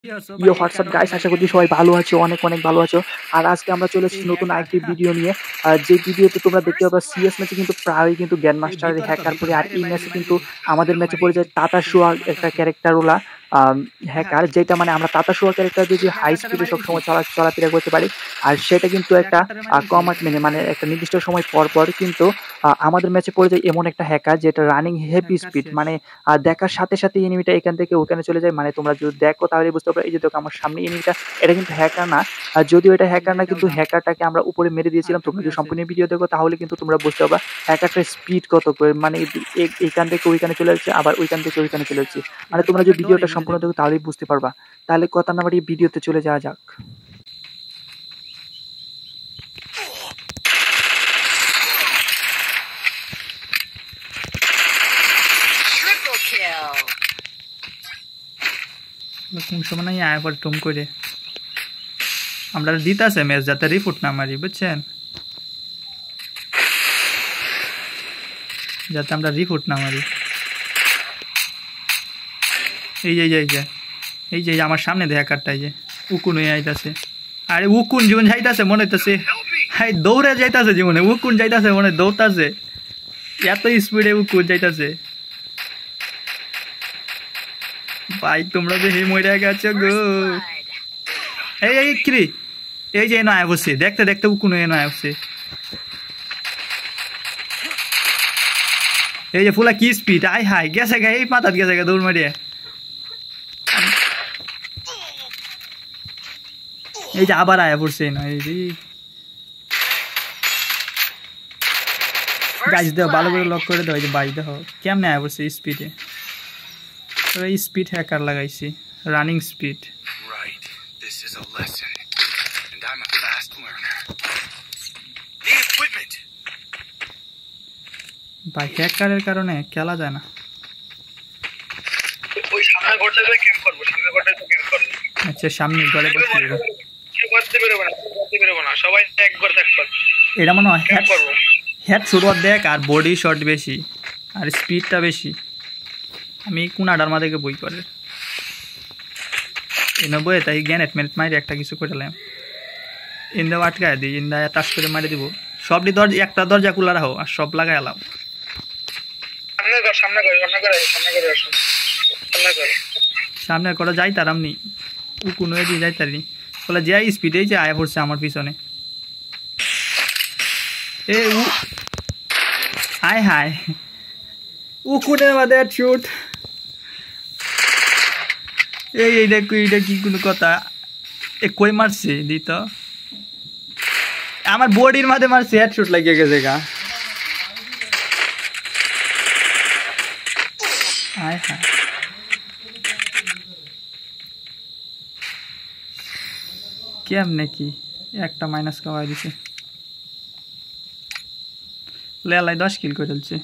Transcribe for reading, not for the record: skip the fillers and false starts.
ইয়ে WhatsApp guys, আশা করি সবাই ভালো আছো, অনেক অনেক ভালো আছো। আর আজকে আমরা চলে এসেছি নতুন আরেকটি ভিডিও নিয়ে। যে ভিডিওতে তোমরা দেখতে পাবে সিএস ম্যাচে কিন্তু প্রায়ই কিন্তু গ্র্যান্ড মাস্টার হ্যাকার পড়ে, আর এই ম্যাচে কিন্তু আমাদের ম্যাচে পড়ে যায় টাটা শুয়া একটা ক্যারেক্টার ওলা হ্যাকার, যেটা মানে আমরা টাটা শুয়া ক্যারেক্টার দিয়ে হাই স্পিডে সবসময় চলাফেরা করতে পারি। আর সেটা কিন্তু একটা কমাট মানে একটা নির্দিষ্ট সময় পর পর কিন্তু আমাদের ম্যাচে পড়ে যায় এমন একটা হ্যাকার যেটা রানিং হেভি স্পিড, মানে দেখার সাথে সাথে এনিমিটা এখান থেকে ওখানে চলে যায়। মানে তোমরা যদি দেখো তাহলে বুঝতে পারবে, এই যে দেখো আমার সামনে এনিমিটা, এটা কিন্তু হ্যাকার না। যদিও এটা হ্যাকার না, কিন্তু হ্যাকারটাকে আমরা উপরে মেরে দিয়েছিলাম। তোমরা যদি সম্পূর্ণ ভিডিও দেখো তাহলে কিন্তু তোমরা বুঝতে পারবা হ্যাকারটার স্পিড কত করে, মানে এইখান থেকে ওইখানে চলে যাচ্ছে, আবার ওইখান থেকে ওইখানে চলে যাচ্ছে। মানে তোমরা যদি ভিডিওটা সম্পূর্ণ দেখো তাহলেই বুঝতে পারবা। তাহলে কথা না বাড়িয়ে ভিডিওতে চলে যাওয়া যাক। কোন সময় নাই আবার টুম করে আমরা দিতাছে ম্যাচ যাতে রিপোর্ট না মারি, বুঝছেন, যাতে আমরা রিপোর্ট না মারি। এই যে এই যে এই যে আমার সামনে দেখা কাটটা, এই যে উকুন হয়ে যাইতাছে। আরে উকুন জীবন যাইতাছে মনে হইতাছে, হাই দৌড়ে যাইতাছে জীবনে, উকুন যাইতাছে মনে দৌড়তাছে, এত স্পিডে উকুন যাইতাছে। ভাই তোমরা যে হে মরে গেছো গো। এই এই কি এই যে নয় বসে দেখতে দেখতে উকুন হয়ে নয় বসে, এই যে ফুলা কি স্পিড, আই হাই গেছে গে, এই মাথাত গেছে গে দৌড় মারিয়ে। এই যে আবার আয়া পড়ছে না, এই যে গাছ দেও ভালো করে লক করে দাও। এই যে বাই দেখো কেমনে আয়া পড়ছে স্পিডে, স্পিড হ্যাকার লাগাইছি, রানিং স্পিড। ভাই হ্যাকারের কারণে খেলা যায় না। ওই সামনে ঘরটাতে ক্যাম্প করব, সামনে ঘরটাতে ক্যাম্প করব। আচ্ছা সামনে ঘরে বসে যাবে, কেউ করতে পারবে না, সবাই এক ঘর থাকবে। এটা মনে হয় হেড শুট দেখ, আর বডি শট বেশি আর স্পিডটা বেশি। আমি কোন আডার মাঝে বই করে এনে বইয়ে তাই গ্যানেট মেনেট মারি একটা কিছু করলাম, ইন্দা আটকায় দিই, ইন্দা টাচ করে মারি দিব। সবটি দরজা, একটা দরজা খোলা রাখো আর সব লাগাই এলাম। সামনে করে যাই তার আমনি উকুন হয়ে দিয়ে যাই তারি বলে যে স্পিডেই যে আয়া পড়ছে আমার পিছনে। এ হায় হায় উকুনের মধ্যে শুট। এই দেখো এইটা কি কোনো কথা, এ কই মারছে দিত আমার বডির মাঝে মারছে, হেড শুট লাগিয়ে গেছে গা। হায় হায় কেমনে কি একটা মাইনাস খাওয়াই দিছে, লেলাই 10 কিল করে ফেলছে।